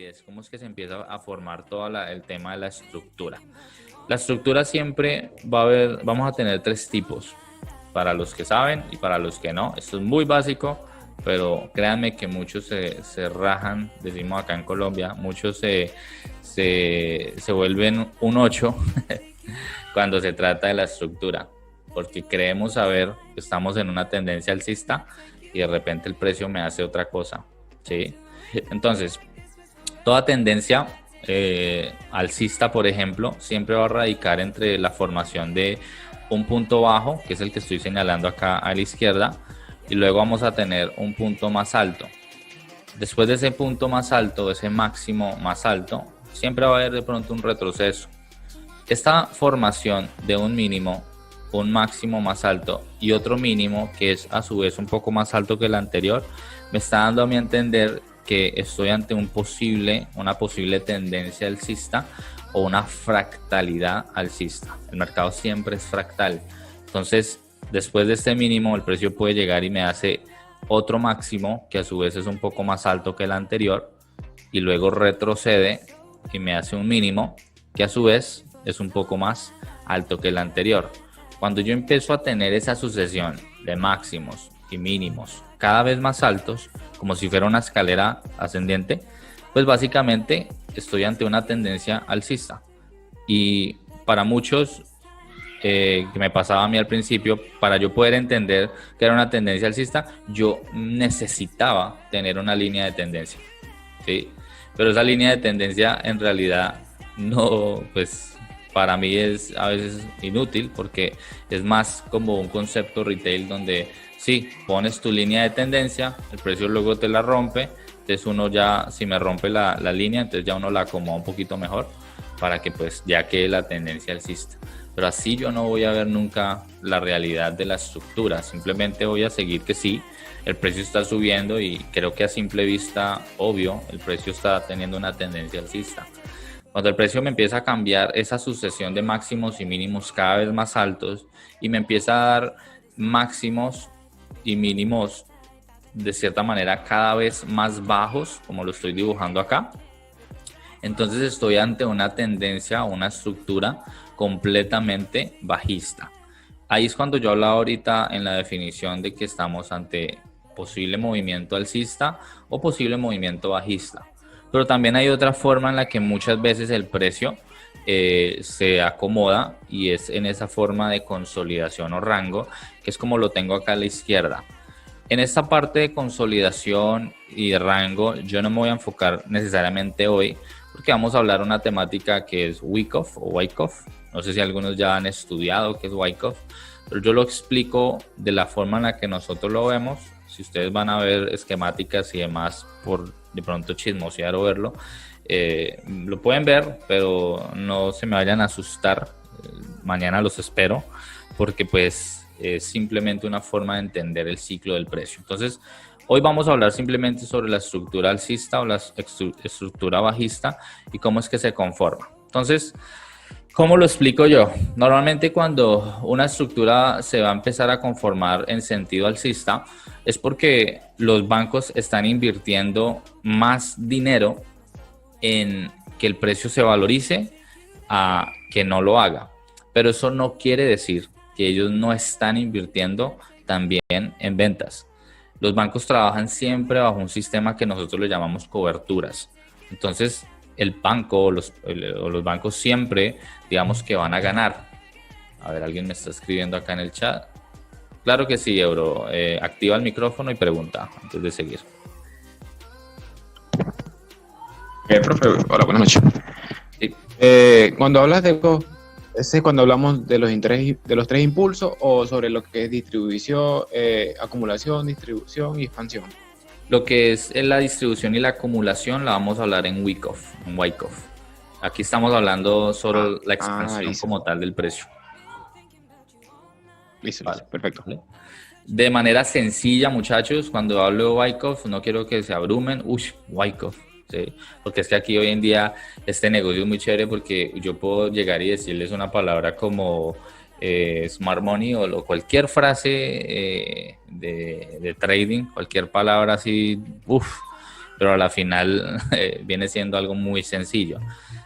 es cómo es que se empieza a formar todo el tema de la estructura. La estructura siempre va a haber, vamos a tener tres tipos, para los que saben y para los que no. Esto es muy básico, pero créanme que muchos se rajan, decimos acá en Colombia, muchos se vuelven un 8 cuando se trata de la estructura, porque creemos saber que estamos en una tendencia alcista y de repente el precio me hace otra cosa, ¿sí? Entonces, toda tendencia alcista, por ejemplo, siempre va a radicar entre la formación de un punto bajo, que es el que estoy señalando acá a la izquierda, y luego vamos a tener un punto más alto. Después de ese punto más alto, ese máximo más alto, siempre va a haber de pronto un retroceso. Esta formación de un mínimo, un máximo más alto y otro mínimo que es a su vez un poco más alto que el anterior, me está dando a mí a entender que estoy ante una posible tendencia alcista o una fractalidad alcista. El mercado siempre es fractal. Entonces, después de este mínimo, el precio puede llegar y me hace otro máximo que a su vez es un poco más alto que el anterior y luego retrocede y me hace un mínimo que a su vez es un poco más alto que el anterior. Cuando yo empiezo a tener esa sucesión de máximos y mínimos cada vez más altos, como si fuera una escalera ascendente, pues básicamente estoy ante una tendencia alcista. Y para muchos, que me pasaba a mí al principio, para yo poder entender que era una tendencia alcista, yo necesitaba tener una línea de tendencia, ¿sí? Pero esa línea de tendencia en realidad no, pues para mí es a veces inútil porque es más como un concepto retail donde sí, pones tu línea de tendencia, el precio luego te la rompe, entonces uno ya, si me rompe la línea, entonces ya uno la acomoda un poquito mejor para que pues ya quede la tendencia alcista. Pero así yo no voy a ver nunca la realidad de la estructura, simplemente voy a seguir que sí, el precio está subiendo y creo que a simple vista, obvio, el precio está teniendo una tendencia alcista. Cuando el precio me empieza a cambiar esa sucesión de máximos y mínimos cada vez más altos y me empieza a dar máximos y mínimos de cierta manera cada vez más bajos, como lo estoy dibujando acá, entonces estoy ante una tendencia, una estructura completamente bajista. Ahí es cuando yo hablaba ahorita en la definición de que estamos ante posible movimiento alcista o posible movimiento bajista. Pero también hay otra forma en la que muchas veces el precio se acomoda y es en esa forma de consolidación o rango, que es como lo tengo acá a la izquierda. En esta parte de consolidación y de rango, yo no me voy a enfocar necesariamente hoy, porque vamos a hablar una temática que es Wyckoff o Wyckoff. No sé si algunos ya han estudiado qué es Wyckoff, pero yo lo explico de la forma en la que nosotros lo vemos. Si ustedes van a ver esquemáticas y demás por de pronto chismosear o verlo, lo pueden ver, pero no se me vayan a asustar. Mañana los espero, porque pues es simplemente una forma de entender el ciclo del precio. Entonces, hoy vamos a hablar simplemente sobre la estructura alcista o la estructura bajista y cómo es que se conforma. Entonces, ¿cómo lo explico yo? Normalmente cuando una estructura se va a empezar a conformar en sentido alcista es porque los bancos están invirtiendo más dinero en que el precio se valorice a que no lo haga. Pero eso no quiere decir que ellos no están invirtiendo también en ventas. Los bancos trabajan siempre bajo un sistema que nosotros le llamamos coberturas. Entonces, el banco o los bancos siempre, digamos que van a ganar. A ver, alguien me está escribiendo acá en el chat. Claro que sí, Euro. Activa el micrófono y pregunta antes de seguir. Profe, hola, buenas noches. Sí. Cuando hablas de cuando hablamos de los tres impulsos o sobre lo que es distribución, acumulación, distribución y expansión. Lo que es la distribución y la acumulación la vamos a hablar en Wyckoff. Aquí estamos hablando sobre la expansión como tal del precio. Listo, vale, perfecto. ¿Vale? De manera sencilla, muchachos, cuando hablo de Wyckoff, no quiero que se abrumen. Wyckoff. ¿Sí? Porque es que aquí hoy en día este negocio es muy chévere porque yo puedo llegar y decirles una palabra como smart money o cualquier frase de trading, cualquier palabra así, pero a la final viene siendo algo muy sencillo.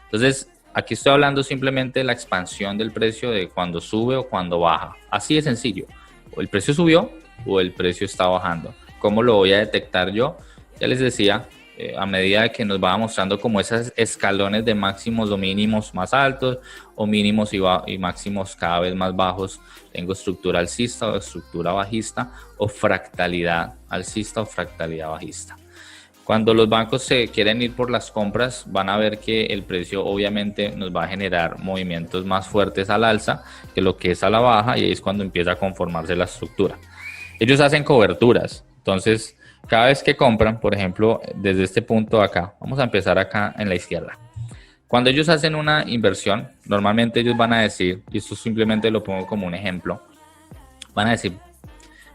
Entonces, aquí estoy hablando simplemente de la expansión del precio de cuando sube o cuando baja. Así de sencillo. O el precio subió o el precio está bajando. ¿Cómo lo voy a detectar yo? Ya les decía, a medida que nos va mostrando como esos escalones de máximos o mínimos más altos o mínimos y máximos cada vez más bajos. Tengo estructura alcista o estructura bajista o fractalidad alcista o fractalidad bajista. Cuando los bancos se quieren ir por las compras, van a ver que el precio obviamente nos va a generar movimientos más fuertes al alza que lo que es a la baja, y ahí es cuando empieza a conformarse la estructura. Ellos hacen coberturas, entonces cada vez que compran, por ejemplo, desde este punto de acá, vamos a empezar acá en la izquierda. Cuando ellos hacen una inversión, normalmente ellos van a decir, y esto simplemente lo pongo como un ejemplo, van a decir,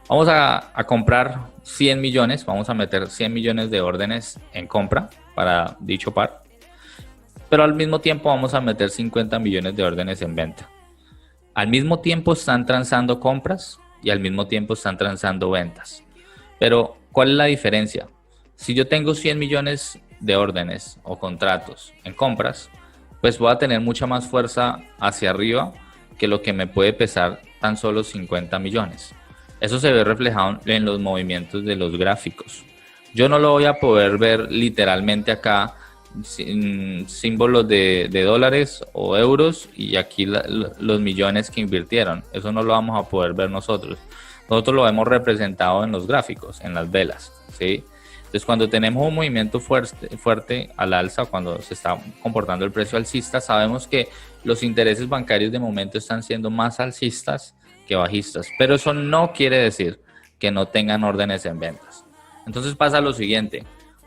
vamos a comprar 100 millones, vamos a meter 100 millones de órdenes en compra para dicho par, pero al mismo tiempo vamos a meter 50 millones de órdenes en venta. Al mismo tiempo están transando compras y al mismo tiempo están transando ventas. Pero, ¿cuál es la diferencia? Si yo tengo 100 millones de órdenes o contratos en compras, pues voy a tener mucha más fuerza hacia arriba que lo que me puede pesar tan solo 50 millones. Eso se ve reflejado en los movimientos de los gráficos. Yo no lo voy a poder ver literalmente acá, símbolos de dólares o euros y aquí los millones que invirtieron. Eso no lo vamos a poder ver nosotros. Nosotros lo vemos representado en los gráficos, en las velas, ¿sí? Entonces, cuando tenemos un movimiento fuerte al alza, cuando se está comportando el precio alcista, sabemos que los intereses bancarios de momento están siendo más alcistas que bajistas, pero eso no quiere decir que no tengan órdenes en ventas. Entonces pasa lo siguiente,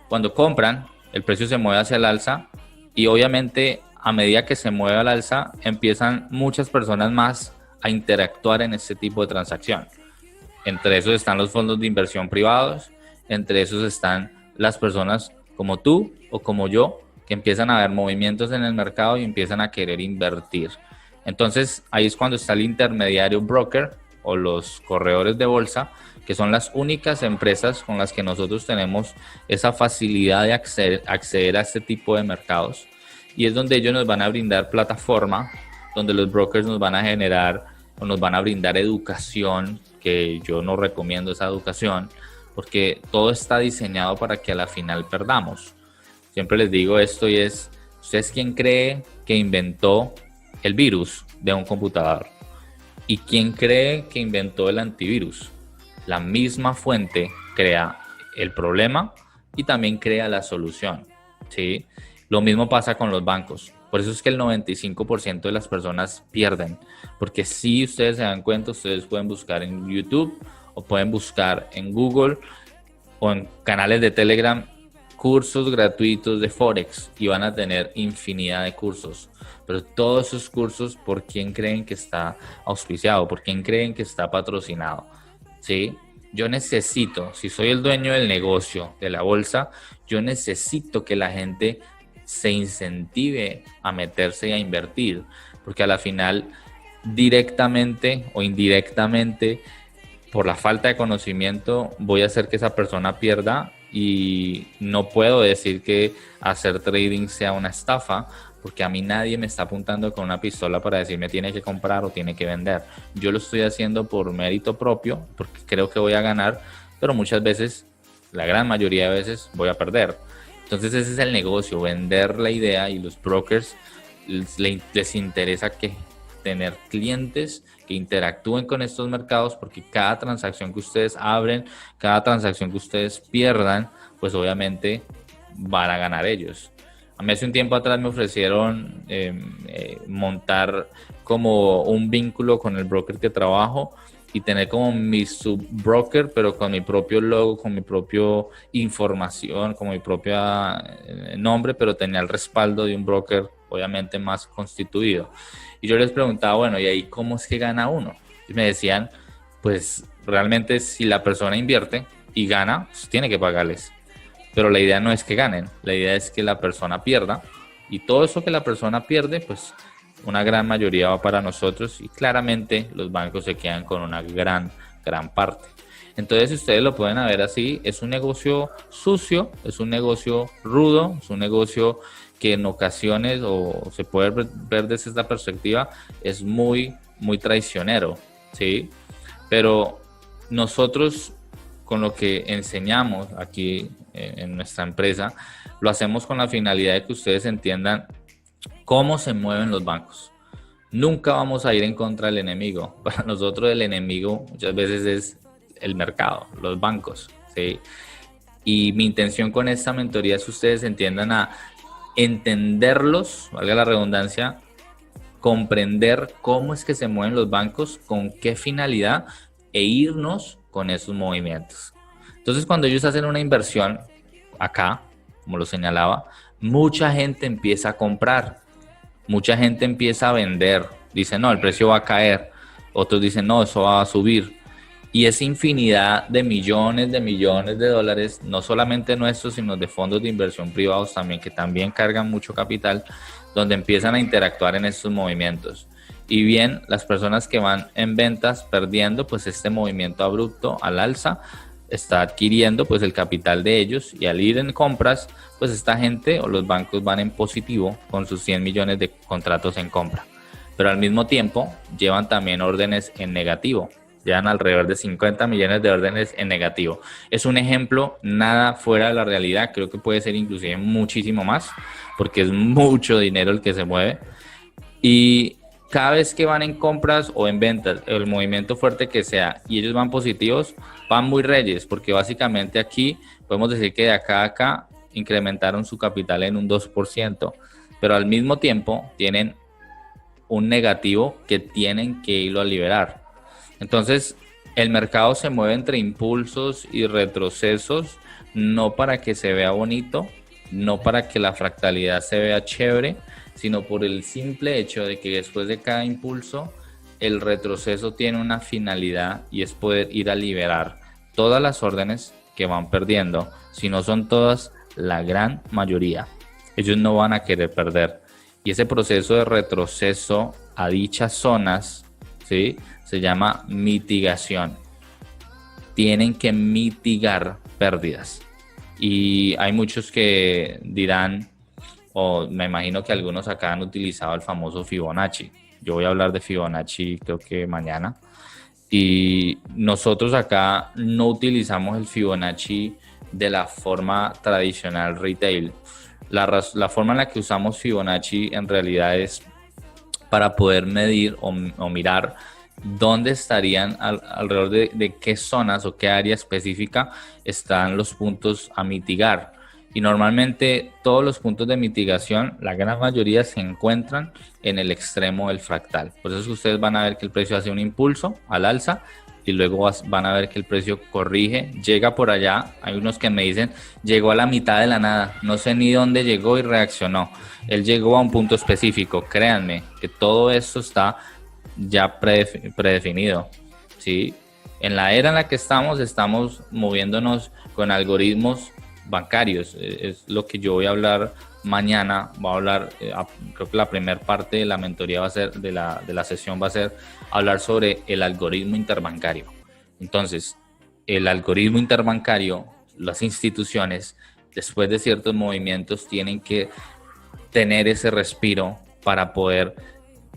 cuando compran, el precio se mueve hacia el alza y obviamente a medida que se mueve al alza, empiezan muchas personas más a interactuar en este tipo de transacción. Entre esos están los fondos de inversión privados, entre esos están las personas como tú o como yo, que empiezan a ver movimientos en el mercado y empiezan a querer invertir. Entonces ahí es cuando está el intermediario broker o los corredores de bolsa, que son las únicas empresas con las que nosotros tenemos esa facilidad de acceder a este tipo de mercados. Y es donde ellos nos van a brindar plataforma, donde los brokers nos van a generar o nos van a brindar educación, que yo no recomiendo esa educación, porque todo está diseñado para que a la final perdamos. Siempre les digo esto y es, ¿usted es quién cree que inventó el virus de un computador? ¿Y quién cree que inventó el antivirus? La misma fuente crea el problema y también crea la solución, ¿sí? Lo mismo pasa con los bancos. Por eso es que el 95% de las personas pierden. Porque si ustedes se dan cuenta, ustedes pueden buscar en YouTube o pueden buscar en Google o en canales de Telegram cursos gratuitos de Forex y van a tener infinidad de cursos. Pero todos esos cursos, ¿por quién creen que está auspiciado? ¿Por quién creen que está patrocinado? ¿Sí? Yo necesito, si soy el dueño del negocio, de la bolsa, yo necesito que la gente se incentive a meterse y a invertir, porque a la final, directamente o indirectamente, por la falta de conocimiento, voy a hacer que esa persona pierda, y no puedo decir que hacer trading sea una estafa, porque a mí nadie me está apuntando con una pistola para decirme tiene que comprar o tiene que vender. Yo lo estoy haciendo por mérito propio, porque creo que voy a ganar, pero muchas veces, la gran mayoría de veces, voy a perder. Entonces ese es el negocio, vender la idea, y los brokers les interesa que tener clientes que interactúen con estos mercados, porque cada transacción que ustedes abren, cada transacción que ustedes pierdan, pues obviamente van a ganar ellos. A mí hace un tiempo atrás me ofrecieron montar como un vínculo con el broker que trabajo y tener como mi subbroker, pero con mi propio logo, con mi propia información, con mi propio nombre, pero tenía el respaldo de un broker obviamente más constituido. Y yo les preguntaba, bueno, ¿y ahí cómo es que gana uno? Y me decían, pues realmente si la persona invierte y gana, pues tiene que pagarles. Pero la idea no es que ganen, la idea es que la persona pierda, y todo eso que la persona pierde, pues una gran mayoría va para nosotros, y claramente los bancos se quedan con una gran parte. Entonces, ustedes lo pueden ver así, es un negocio sucio, es un negocio rudo, es un negocio que en ocasiones, o se puede ver desde esta perspectiva, es muy, muy traicionero, ¿sí? Pero nosotros, con lo que enseñamos aquí en nuestra empresa, lo hacemos con la finalidad de que ustedes entiendan cómo se mueven los bancos. Nunca vamos a ir en contra del enemigo. Para nosotros el enemigo muchas veces es el mercado, los bancos, ¿sí? Y mi intención con esta mentoría es que ustedes entiendan a entenderlos, valga la redundancia, comprender cómo es que se mueven los bancos, con qué finalidad e irnos con esos movimientos. Entonces, cuando ellos hacen una inversión acá, como lo señalaba, mucha gente empieza a comprar, mucha gente empieza a vender, dicen, no, el precio va a caer, otros dicen, no, eso va a subir. Y es infinidad de millones de dólares, no solamente nuestros, sino de fondos de inversión privados también, que también cargan mucho capital, donde empiezan a interactuar en estos movimientos. Y bien, las personas que van en ventas perdiendo, pues este movimiento abrupto al alza está adquiriendo pues el capital de ellos, y al ir en compras, pues esta gente o los bancos van en positivo con sus 100 millones de contratos en compra. Pero al mismo tiempo llevan también órdenes en negativo. Llevan alrededor de 50 millones de órdenes en negativo. Es un ejemplo nada fuera de la realidad. Creo que puede ser inclusive muchísimo más, porque es mucho dinero el que se mueve. Y cada vez que van en compras o en ventas, el movimiento fuerte que sea, y ellos van positivos, van muy reyes, porque básicamente aquí podemos decir que de acá a acá incrementaron su capital en un 2%, pero al mismo tiempo tienen un negativo que tienen que irlo a liberar. Entonces, el mercado se mueve entre impulsos y retrocesos, no para que se vea bonito, no para que la fractalidad se vea chévere, sino por el simple hecho de que después de cada impulso, el retroceso tiene una finalidad, y es poder ir a liberar todas las órdenes que van perdiendo. Si no son todas, la gran mayoría. Ellos no van a querer perder. Y ese proceso de retroceso a dichas zonas, ¿sí?, se llama mitigación. Tienen que mitigar pérdidas. Y hay muchos que dirán, o me imagino que algunos acá han utilizado el famoso Fibonacci. Yo voy a hablar de Fibonacci creo que mañana. Y nosotros acá no utilizamos el Fibonacci de la forma tradicional retail. La forma en la que usamos Fibonacci en realidad es para poder medir o mirar dónde estarían alrededor de qué zonas o qué área específica están los puntos a mitigar. Y normalmente todos los puntos de mitigación, la gran mayoría se encuentran en el extremo del fractal. Por eso es que ustedes van a ver que el precio hace un impulso al alza y luego van a ver que el precio corrige, llega por allá. Hay unos que me dicen, llegó a la mitad de la nada, no sé ni dónde llegó y reaccionó. Él llegó a un punto específico. Créanme que todo esto está ya predefinido, ¿sí? En la era en la que estamos moviéndonos con algoritmos bancarios. Es lo que yo voy a hablar mañana. Voy a hablar, creo que la primera parte de la mentoría va a ser, de la sesión va a ser hablar sobre el algoritmo interbancario. Entonces, el algoritmo interbancario, las instituciones, después de ciertos movimientos, tienen que tener ese respiro para poder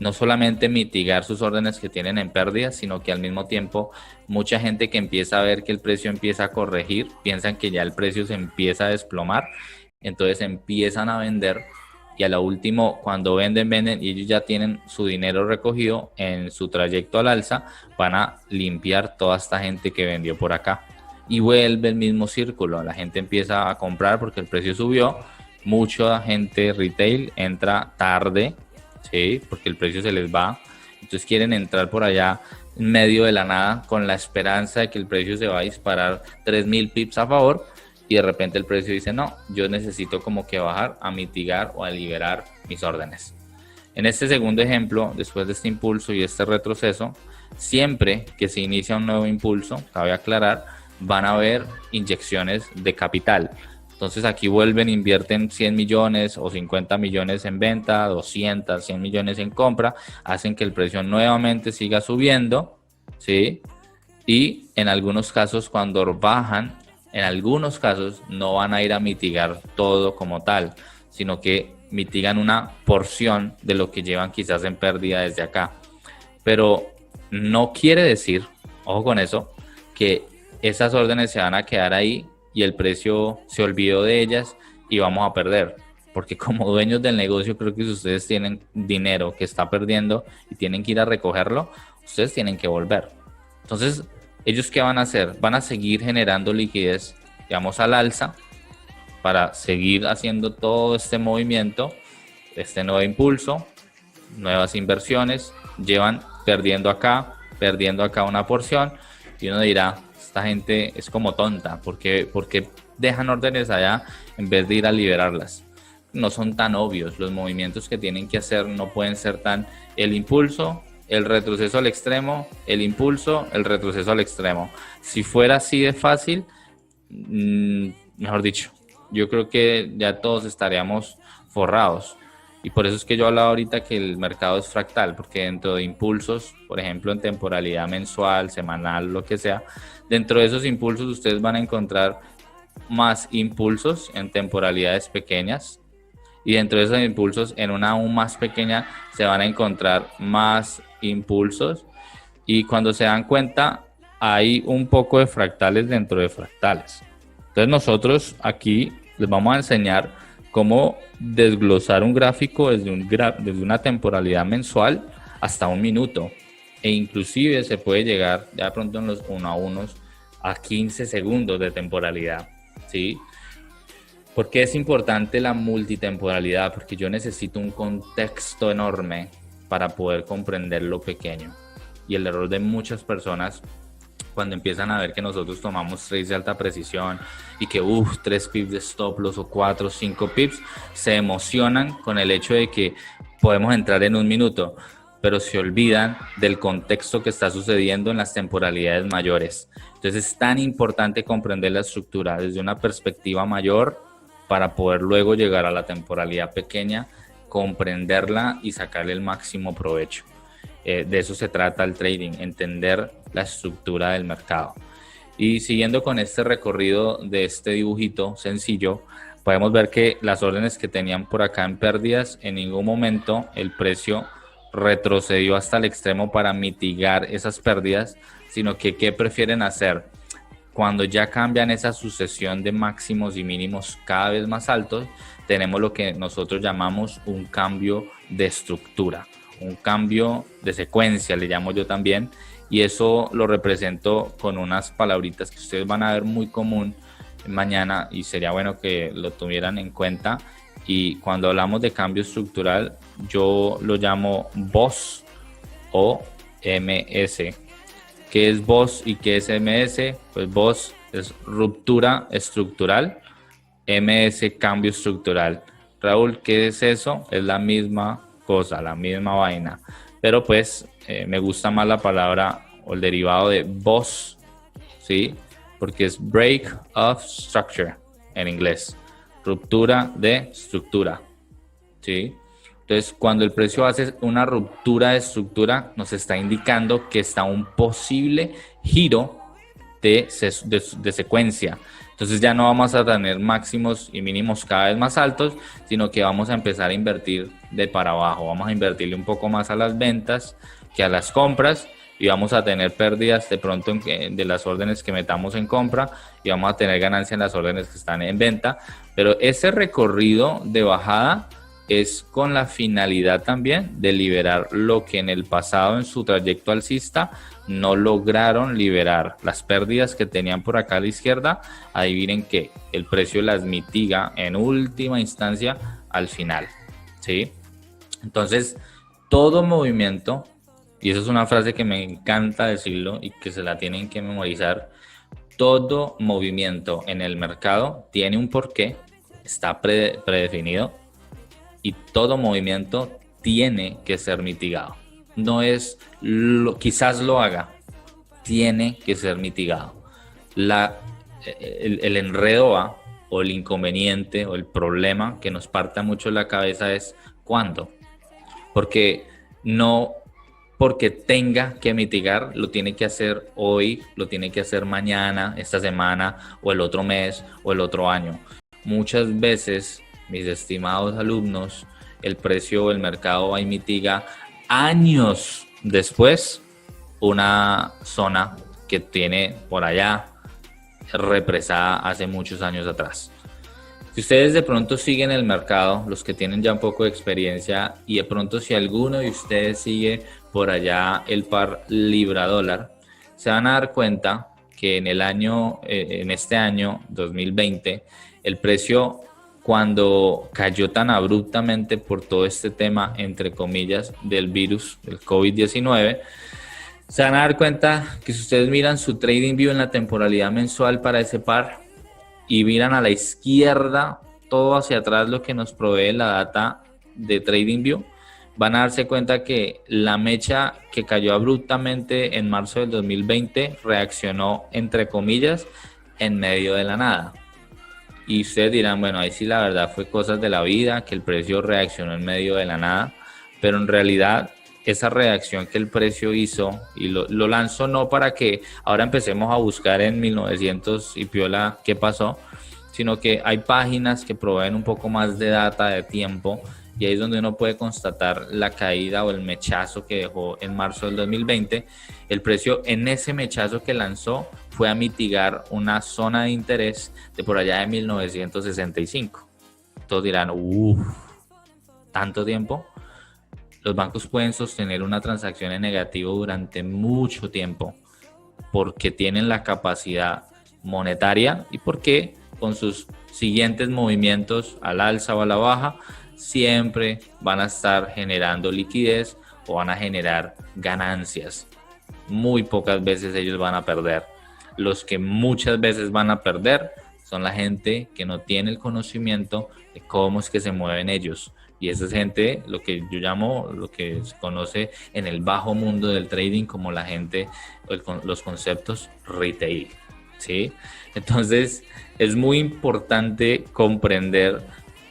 no solamente mitigar sus órdenes que tienen en pérdidas, sino que al mismo tiempo mucha gente que empieza a ver que el precio empieza a corregir, piensan que ya el precio se empieza a desplomar, entonces empiezan a vender, y a lo último, cuando venden y ellos ya tienen su dinero recogido en su trayecto al alza, van a limpiar toda esta gente que vendió por acá y vuelve el mismo círculo. La gente empieza a comprar porque el precio subió, mucha gente retail entra tarde, ¿sí?, porque el precio se les va, entonces quieren entrar por allá en medio de la nada con la esperanza de que el precio se va a disparar 3.000 pips a favor, y de repente el precio dice, no, yo necesito como que bajar a mitigar o a liberar mis órdenes. En este segundo ejemplo, después de este impulso y este retroceso, siempre que se inicia un nuevo impulso, cabe aclarar, van a haber inyecciones de capital. Entonces aquí vuelven, invierten 100 millones o 50 millones en venta, 200, 100 millones en compra, hacen que el precio nuevamente siga subiendo, ¿sí? y en algunos casos cuando bajan, en algunos casos no van a ir a mitigar todo como tal, sino que mitigan una porción de lo que llevan quizás en pérdida desde acá. Pero no quiere decir, ojo con eso, que esas órdenes se van a quedar ahí y el precio se olvidó de ellas y vamos a perder. Porque como dueños del negocio, creo que si ustedes tienen dinero que está perdiendo y tienen que ir a recogerlo, ustedes tienen que volver. Entonces, ¿ellos qué van a hacer? Van a seguir generando liquidez, digamos, al alza para seguir haciendo todo este movimiento, este nuevo impulso, nuevas inversiones, llevan perdiendo acá una porción y uno dirá, esta gente es como tonta, porque dejan órdenes allá en vez de ir a liberarlas? No son tan obvios, los movimientos que tienen que hacer no pueden ser tan el impulso, el retroceso al extremo, el impulso, el retroceso al extremo. Si fuera así de fácil, mejor dicho, yo creo que ya todos estaríamos forrados. Y por eso es que yo hablaba ahorita que el mercado es fractal, porque dentro de impulsos, por ejemplo, en temporalidad mensual, semanal, lo que sea, dentro de esos impulsos ustedes van a encontrar más impulsos en temporalidades pequeñas, y dentro de esos impulsos, en una aún más pequeña, se van a encontrar más impulsos, y cuando se dan cuenta, hay un poco de fractales dentro de fractales. Entonces nosotros aquí les vamos a enseñar cómo desglosar un gráfico desde una temporalidad mensual hasta un minuto, e inclusive se puede llegar ya pronto en los 1 a 1 a 15 segundos de temporalidad, ¿sí? ¿Por qué es importante la multitemporalidad? Porque yo necesito un contexto enorme para poder comprender lo pequeño. Y el error de muchas personas cuando empiezan a ver que nosotros tomamos trades de alta precisión y que 3 pips de stop loss o 4 o 5 pips, se emocionan con el hecho de que podemos entrar en un minuto, pero se olvidan del contexto que está sucediendo en las temporalidades mayores. Entonces es tan importante comprender la estructura desde una perspectiva mayor para poder luego llegar a la temporalidad pequeña, comprenderla y sacarle el máximo provecho. De eso se trata el trading, entender la estructura del mercado. Y siguiendo con este recorrido de este dibujito sencillo, podemos ver que las órdenes que tenían por acá en pérdidas, en ningún momento el precio retrocedió hasta el extremo para mitigar esas pérdidas, sino que ¿qué prefieren hacer? Cuando ya cambian esa sucesión de máximos y mínimos cada vez más altos, tenemos lo que nosotros llamamos un cambio de estructura, un cambio de secuencia, le llamo yo también, y eso lo represento con unas palabritas que ustedes van a ver muy común mañana y sería bueno que lo tuvieran en cuenta. Y cuando hablamos de cambio estructural, yo lo llamo BOS o MS. ¿Qué es BOS y qué es MS? Pues BOS es ruptura estructural, MS cambio estructural. Raúl, ¿qué es eso? Es la misma cosa, la misma vaina, pero pues me gusta más la palabra o el derivado de BOS, ¿sí? Porque es break of structure en inglés, ruptura de estructura, ¿sí? Entonces, cuando el precio hace una ruptura de estructura, nos está indicando que está un posible giro de secuencia. Entonces ya no vamos a tener máximos y mínimos cada vez más altos, sino que vamos a empezar a invertir de para abajo. Vamos a invertirle un poco más a las ventas que a las compras y vamos a tener pérdidas de pronto de las órdenes que metamos en compra y vamos a tener ganancia en las órdenes que están en venta. Pero ese recorrido de bajada es con la finalidad también de liberar lo que en el pasado en su trayecto alcista no lograron liberar. Las pérdidas que tenían por acá a la izquierda, adivinen que el precio las mitiga en última instancia al final, ¿sí? Entonces, todo movimiento, y eso es una frase que me encanta decirlo y que se la tienen que memorizar, todo movimiento en el mercado tiene un porqué, está predefinido, y todo movimiento tiene que ser mitigado. No es, quizás lo haga, tiene que ser mitigado. El enredo o el inconveniente o el problema que nos parta mucho la cabeza es ¿cuándo? Porque no porque tenga que mitigar, lo tiene que hacer hoy, lo tiene que hacer mañana, esta semana, o el otro mes, o el otro año. Muchas veces, mis estimados alumnos, el precio o el mercado va y mitiga años después una zona que tiene por allá represada hace muchos años atrás. Si ustedes de pronto siguen el mercado, los que tienen ya un poco de experiencia, y de pronto si alguno de ustedes sigue por allá el par libra dólar, se van a dar cuenta que en este año 2020, el precio, cuando cayó tan abruptamente por todo este tema, entre comillas, del virus, del COVID-19, se van a dar cuenta que si ustedes miran su TradingView en la temporalidad mensual para ese par y miran a la izquierda, todo hacia atrás, lo que nos provee la data de TradingView, van a darse cuenta que la mecha que cayó abruptamente en marzo del 2020 reaccionó, entre comillas, en medio de la nada. Y ustedes dirán, bueno, ahí sí la verdad fue cosas de la vida, que el precio reaccionó en medio de la nada, pero en realidad esa reacción que el precio hizo y lo lanzó no para que ahora empecemos a buscar en 1900 y piola qué pasó, sino que hay páginas que proveen un poco más de data de tiempo, y ahí es donde uno puede constatar la caída o el mechazo que dejó en marzo del 2020. El precio en ese mechazo que lanzó fue a mitigar una zona de interés de por allá de 1965. Todos dirán, ¿tanto tiempo? Los bancos pueden sostener una transacción en negativo durante mucho tiempo porque tienen la capacidad monetaria y porque con sus siguientes movimientos al alza o a la baja siempre van a estar generando liquidez o van a generar ganancias. Muy pocas veces ellos van a perder. Los que muchas veces van a perder son la gente que no tiene el conocimiento de cómo es que se mueven ellos. Y esa es gente, lo que yo llamo, lo que se conoce en el bajo mundo del trading como la gente, los conceptos retail, ¿sí? Entonces, es muy importante comprender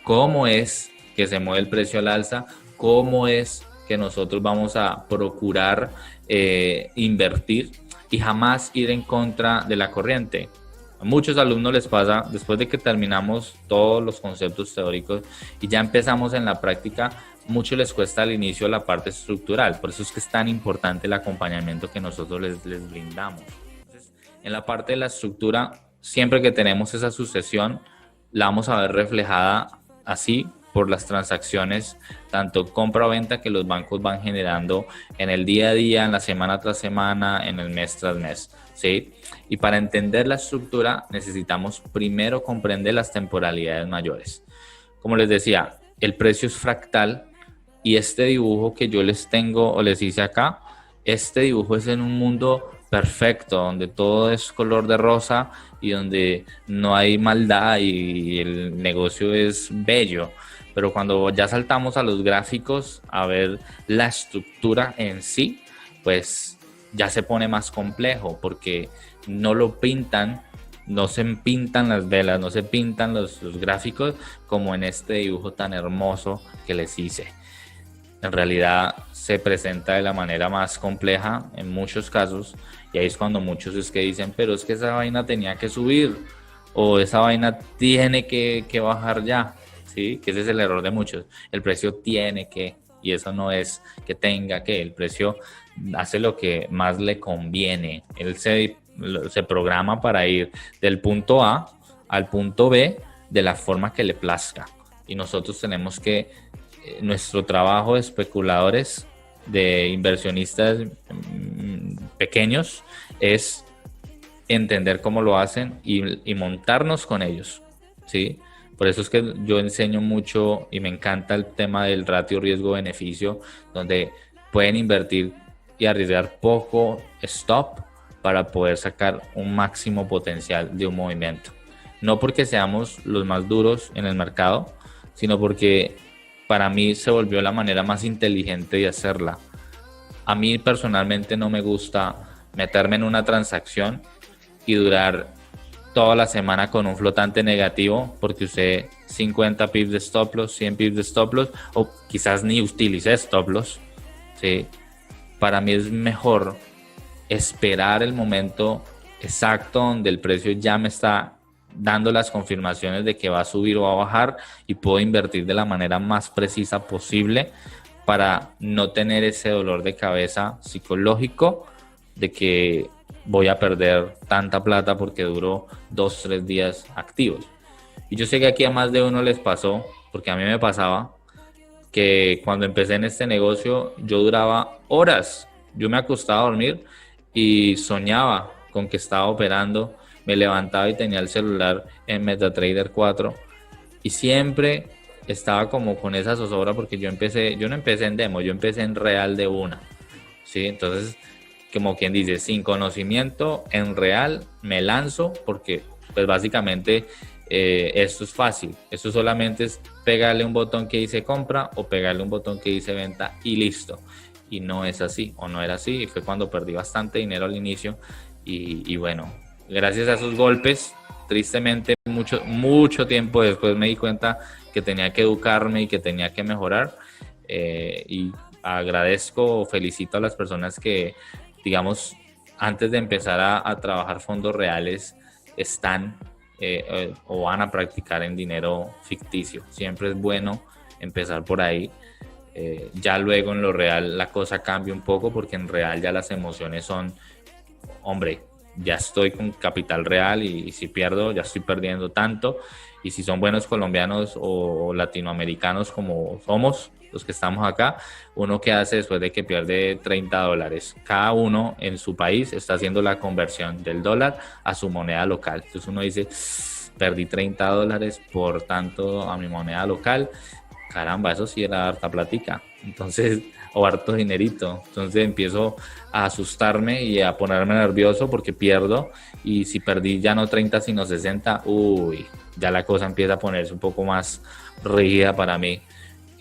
cómo es que se mueve el precio al alza, cómo es que nosotros vamos a procurar invertir y jamás ir en contra de la corriente. A muchos alumnos les pasa, después de que terminamos todos los conceptos teóricos y ya empezamos en la práctica, mucho les cuesta al inicio la parte estructural. Por eso es que es tan importante el acompañamiento que nosotros les brindamos. Entonces, en la parte de la estructura, siempre que tenemos esa sucesión, la vamos a ver reflejada así por las transacciones, tanto compra o venta que los bancos van generando en el día a día, en la semana tras semana, en el mes tras mes, ¿sí? Y para entender la estructura necesitamos primero comprender las temporalidades mayores. Como les decía, el precio es fractal y este dibujo que yo les tengo o les hice acá, este dibujo es en un mundo perfecto, donde todo es color de rosa y donde no hay maldad y el negocio es bello. Pero cuando ya saltamos a los gráficos a ver la estructura en sí, pues ya se pone más complejo porque no lo pintan, no se pintan las velas, no se pintan los gráficos como en este dibujo tan hermoso que les hice. En realidad se presenta de la manera más compleja en muchos casos y ahí es cuando muchos es que dicen, pero es que esa vaina tenía que subir o esa vaina tiene que bajar ya. ¿Sí? Que ese es el error de muchos. El precio tiene que, y eso no es que tenga que, el precio hace lo que más le conviene. Él se programa para ir del punto A al punto B de la forma que le plazca. Y nosotros tenemos que, nuestro trabajo de especuladores, de inversionistas pequeños, es entender cómo lo hacen y montarnos con ellos, ¿sí? Por eso es que yo enseño mucho y me encanta el tema del ratio riesgo-beneficio, donde pueden invertir y arriesgar poco stop para poder sacar un máximo potencial de un movimiento. No porque seamos los más duros en el mercado, sino porque para mí se volvió la manera más inteligente de hacerla. A mí personalmente no me gusta meterme en una transacción y durar toda la semana con un flotante negativo porque usé 50 pips de stop loss, 100 pips de stop loss o quizás ni utilicé stop loss, ¿sí? para mí es mejor esperar el momento exacto donde el precio ya me está dando las confirmaciones de que va a subir o va a bajar y puedo invertir de la manera más precisa posible para no tener ese dolor de cabeza psicológico de que voy a perder tanta plata porque duró 2-3 días activos. Y yo sé que aquí a más de uno les pasó, porque a mí me pasaba, que cuando empecé en este negocio yo duraba horas. Yo me acostaba a dormir y soñaba con que estaba operando, me levantaba y tenía el celular en MetaTrader 4 y siempre estaba como con esa zozobra porque yo no empecé en demo, yo empecé en real de una, ¿sí? Entonces, como quien dice, sin conocimiento, en real me lanzo porque pues básicamente esto es fácil, esto solamente es pegarle un botón que dice compra o pegarle un botón que dice venta y listo. Y no es así, o no era así, y fue cuando perdí bastante dinero al inicio y bueno, gracias a esos golpes, tristemente mucho tiempo después me di cuenta que tenía que educarme y que tenía que mejorar y agradezco, felicito a las personas que, digamos, antes de empezar a trabajar fondos reales están o van a practicar en dinero ficticio. Siempre es bueno empezar por ahí. Ya luego en lo real la cosa cambia un poco porque en real ya las emociones son, hombre, ya estoy con capital real y si pierdo ya estoy perdiendo tanto, y si son buenos colombianos o latinoamericanos como somos los que estamos acá, uno que hace después de que pierde $30, cada uno en su país está haciendo la conversión del dólar a su moneda local. Entonces uno dice, perdí $30, por tanto a mi moneda local, caramba, eso sí era harta platica, entonces, o harto dinerito. Entonces empiezo a asustarme y a ponerme nervioso porque pierdo, y si perdí ya no 30 sino 60, uy, ya la cosa empieza a ponerse un poco más rígida para mí,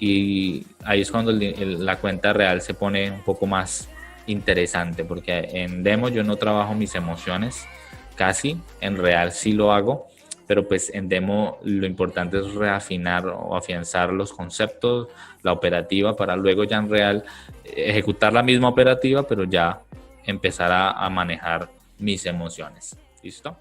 y ahí es cuando la cuenta real se pone un poco más interesante, porque en demo yo no trabajo mis emociones casi, en real sí lo hago, pero pues en demo lo importante es reafinar o afianzar los conceptos, la operativa, para luego ya en real ejecutar la misma operativa, pero ya empezar a manejar mis emociones. ¿Listo?